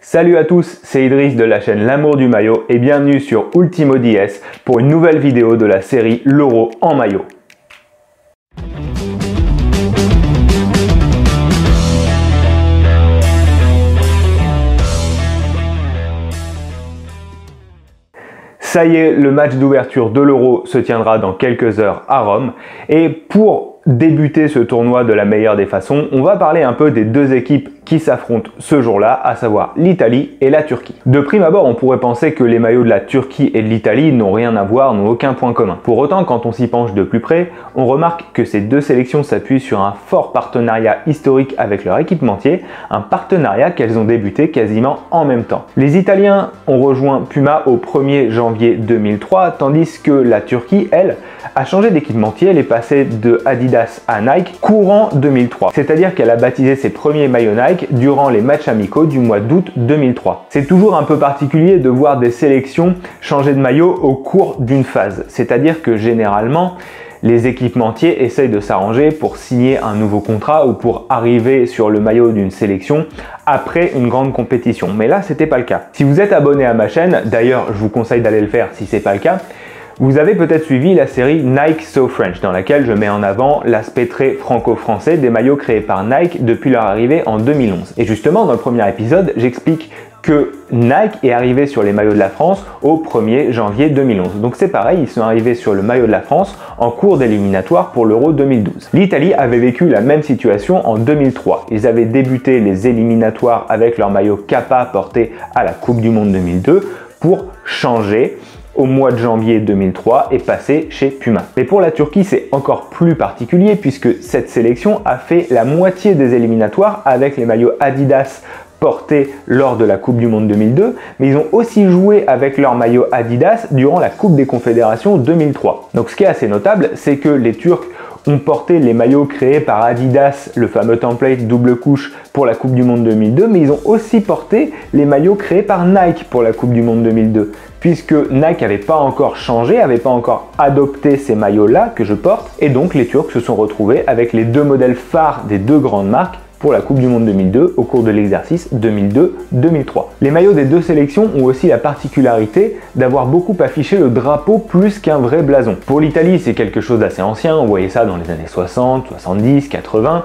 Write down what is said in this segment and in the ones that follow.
Salut à tous, c'est Idriss de la chaîne L'amour du maillot et bienvenue sur Ultimo DS pour une nouvelle vidéo de la série l'Euro en maillot. Ça y est, le match d'ouverture de l'Euro se tiendra dans quelques heures à Rome et pour débuter ce tournoi de la meilleure des façons, on va parler un peu des deux équipes qui s'affrontent ce jour-là, à savoir l'Italie et la Turquie. De prime abord, on pourrait penser que les maillots de la Turquie et de l'Italie n'ont rien à voir, n'ont aucun point commun. Pour autant, quand on s'y penche de plus près, on remarque que ces deux sélections s'appuient sur un fort partenariat historique avec leur équipementier, un partenariat qu'elles ont débuté quasiment en même temps. Les Italiens ont rejoint Puma au 1er janvier 2003, tandis que la Turquie, elle, a changé d'équipementier, elle est passée de Adidas à Nike courant 2003. C'est-à-dire qu'elle a baptisé ses premiers maillots Nike durant les matchs amicaux du mois d'août 2003. C'est toujours un peu particulier de voir des sélections changer de maillot au cours d'une phase. C'est-à-dire que généralement, les équipementiers essayent de s'arranger pour signer un nouveau contrat ou pour arriver sur le maillot d'une sélection après une grande compétition. Mais là, c'était pas le cas. Si vous êtes abonné à ma chaîne, d'ailleurs, je vous conseille d'aller le faire si c'est pas le cas, vous avez peut-être suivi la série Nike So French dans laquelle je mets en avant l'aspect très franco-français des maillots créés par Nike depuis leur arrivée en 2011. Et justement, dans le premier épisode, j'explique que Nike est arrivé sur les maillots de la France au 1er janvier 2011. Donc c'est pareil, ils sont arrivés sur le maillot de la France en cours d'éliminatoire pour l'Euro 2012. L'Italie avait vécu la même situation en 2003. Ils avaient débuté les éliminatoires avec leur maillot Kappa porté à la Coupe du Monde 2002 pour changer au mois de janvier 2003 et passer chez Puma. Mais pour la Turquie, c'est encore plus particulier puisque cette sélection a fait la moitié des éliminatoires avec les maillots Adidas portés lors de la Coupe du Monde 2002, mais ils ont aussi joué avec leur maillot Adidas durant la Coupe des Confédérations 2003. Donc ce qui est assez notable, c'est que les Turcs ont porté les maillots créés par Adidas, le fameux template double couche pour la Coupe du Monde 2002, mais ils ont aussi porté les maillots créés par Nike pour la Coupe du Monde 2002, puisque Nike n'avait pas encore changé, n'avait pas encore adopté ces maillots-là que je porte, et donc les Turcs se sont retrouvés avec les deux modèles phares des deux grandes marques pour la Coupe du Monde 2002 au cours de l'exercice 2002-2003. Les maillots des deux sélections ont aussi la particularité d'avoir beaucoup affiché le drapeau plus qu'un vrai blason. Pour l'Italie, c'est quelque chose d'assez ancien, on voyait ça dans les années 60, 70, 80,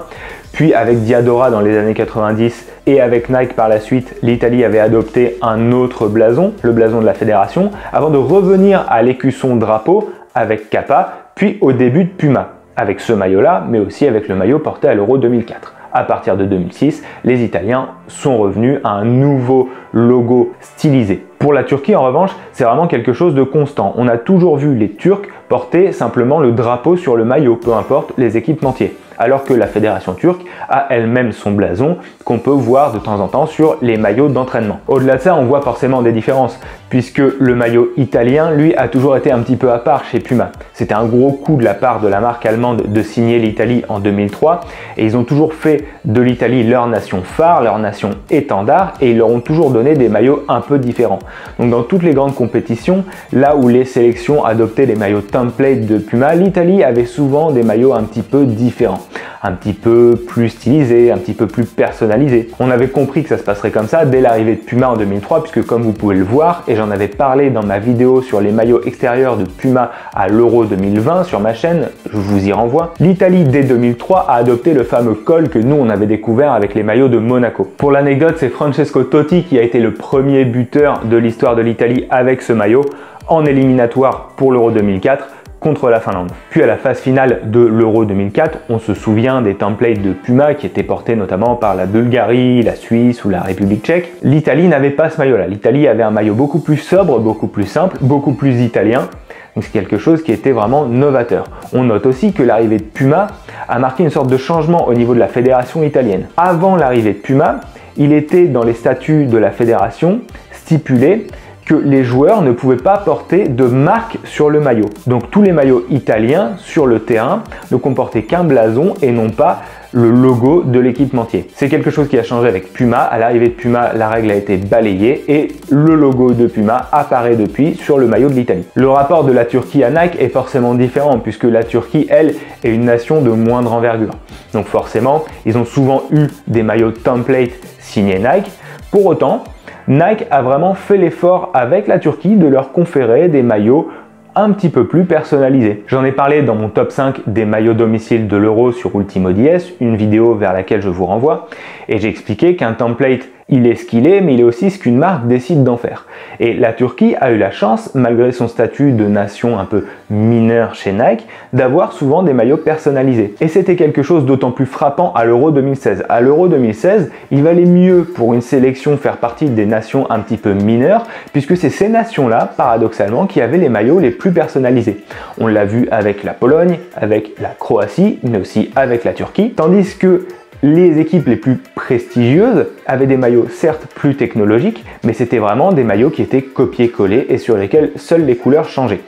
puis avec Diadora dans les années 90 et avec Nike par la suite, l'Italie avait adopté un autre blason, le blason de la fédération, avant de revenir à l'écusson drapeau avec Kappa, puis au début de Puma, avec ce maillot-là, mais aussi avec le maillot porté à l'Euro 2004. À partir de 2006, les Italiens sont revenus à un nouveau logo stylisé. Pour la Turquie, en revanche, c'est vraiment quelque chose de constant. On a toujours vu les Turcs porter simplement le drapeau sur le maillot, peu importe les équipementiers. Alors que la fédération turque a elle-même son blason qu'on peut voir de temps en temps sur les maillots d'entraînement. Au-delà de ça, on voit forcément des différences puisque le maillot italien, lui, a toujours été un petit peu à part chez Puma. C'était un gros coup de la part de la marque allemande de signer l'Italie en 2003 et ils ont toujours fait de l'Italie leur nation phare, leur nation étendard et ils leur ont toujours donné des maillots un peu différents. Donc dans toutes les grandes compétitions, là où les sélections adoptaient les maillots template de Puma, l'Italie avait souvent des maillots un petit peu différents, un petit peu plus stylisés, un petit peu plus personnalisés. On avait compris que ça se passerait comme ça dès l'arrivée de Puma en 2003 puisque comme vous pouvez le voir, et j'en avais parlé dans ma vidéo sur les maillots extérieurs de Puma à l'Euro 2020 sur ma chaîne, je vous y renvoie, l'Italie dès 2003 a adopté le fameux col que nous on avait découvert avec les maillots de Monaco. Pour l'anecdote, c'est Francesco Totti qui a été le premier buteur de l'histoire de l'Italie avec ce maillot en éliminatoire pour l'Euro 2004 contre la Finlande. Puis à la phase finale de l'Euro 2004, on se souvient des templates de Puma qui étaient portés notamment par la Bulgarie, la Suisse ou la République tchèque. L'Italie n'avait pas ce maillot-là. L'Italie avait un maillot beaucoup plus sobre, beaucoup plus simple, beaucoup plus italien. Donc c'est quelque chose qui était vraiment novateur. On note aussi que l'arrivée de Puma a marqué une sorte de changement au niveau de la fédération italienne. Avant l'arrivée de Puma, il était dans les statuts de la fédération stipulé que les joueurs ne pouvaient pas porter de marque sur le maillot. Donc tous les maillots italiens sur le terrain ne comportaient qu'un blason et non pas le logo de l'équipementier. C'est quelque chose qui a changé avec Puma. À l'arrivée de Puma, la règle a été balayée et le logo de Puma apparaît depuis sur le maillot de l'Italie. Le rapport de la Turquie à Nike est forcément différent puisque la Turquie, elle, est une nation de moindre envergure. Donc forcément, ils ont souvent eu des maillots template signés Nike. Pour autant, Nike a vraiment fait l'effort avec la Turquie de leur conférer des maillots un petit peu plus personnalisés. J'en ai parlé dans mon top 5 des maillots domicile de l'Euro sur UltimoDS, une vidéo vers laquelle je vous renvoie, et j'ai expliqué qu'un template, il est ce qu'il est, mais il est aussi ce qu'une marque décide d'en faire. Et la Turquie a eu la chance, malgré son statut de nation un peu mineure chez Nike, d'avoir souvent des maillots personnalisés. Et c'était quelque chose d'autant plus frappant à l'Euro 2016. À l'Euro 2016, il valait mieux pour une sélection faire partie des nations un petit peu mineures, puisque c'est ces nations-là, paradoxalement, qui avaient les maillots les plus personnalisés. On l'a vu avec la Pologne, avec la Croatie, mais aussi avec la Turquie, tandis que les équipes les plus prestigieuses avaient des maillots certes plus technologiques, mais c'était vraiment des maillots qui étaient copiés-collés et sur lesquels seules les couleurs changeaient.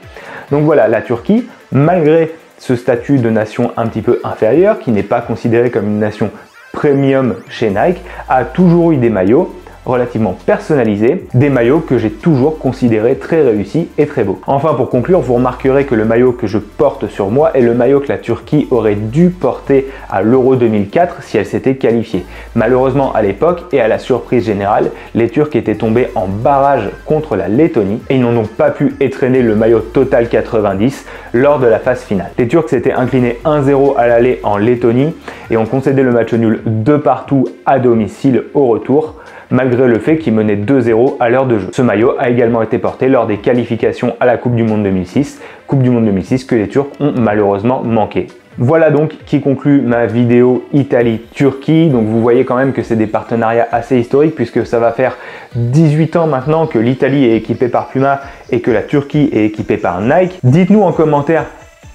Donc voilà, la Turquie, malgré ce statut de nation un petit peu inférieure, qui n'est pas considérée comme une nation premium chez Nike, a toujours eu des maillots relativement personnalisés, des maillots que j'ai toujours considérés très réussis et très beaux. Enfin, pour conclure, vous remarquerez que le maillot que je porte sur moi est le maillot que la Turquie aurait dû porter à l'Euro 2004 si elle s'était qualifiée. Malheureusement, à l'époque, et à la surprise générale, les Turcs étaient tombés en barrage contre la Lettonie et ils n'ont donc pas pu étrenner le maillot Total 90 lors de la phase finale. Les Turcs s'étaient inclinés 1-0 à l'aller en Lettonie et ont concédé le match nul 2-2 à domicile au retour, malgré le fait qu'ils menaient 2-0 à l'heure de jeu. Ce maillot a également été porté lors des qualifications à la Coupe du Monde 2006, Coupe du Monde 2006 que les Turcs ont malheureusement manqué. Voilà donc qui conclut ma vidéo Italie-Turquie. Donc vous voyez quand même que c'est des partenariats assez historiques puisque ça va faire 18 ans maintenant que l'Italie est équipée par Puma et que la Turquie est équipée par Nike. Dites-nous en commentaire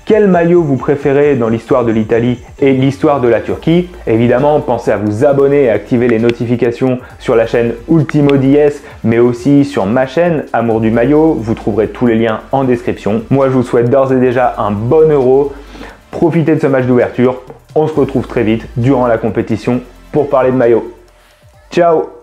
quel maillot vous préférez dans l'histoire de l'Italie et l'histoire de la Turquie. Évidemment, pensez à vous abonner et activer les notifications sur la chaîne UltimoDS, mais aussi sur ma chaîne Amour du Maillot. Vous trouverez tous les liens en description. Moi, je vous souhaite d'ores et déjà un bon Euro. Profitez de ce match d'ouverture. On se retrouve très vite durant la compétition pour parler de maillot. Ciao!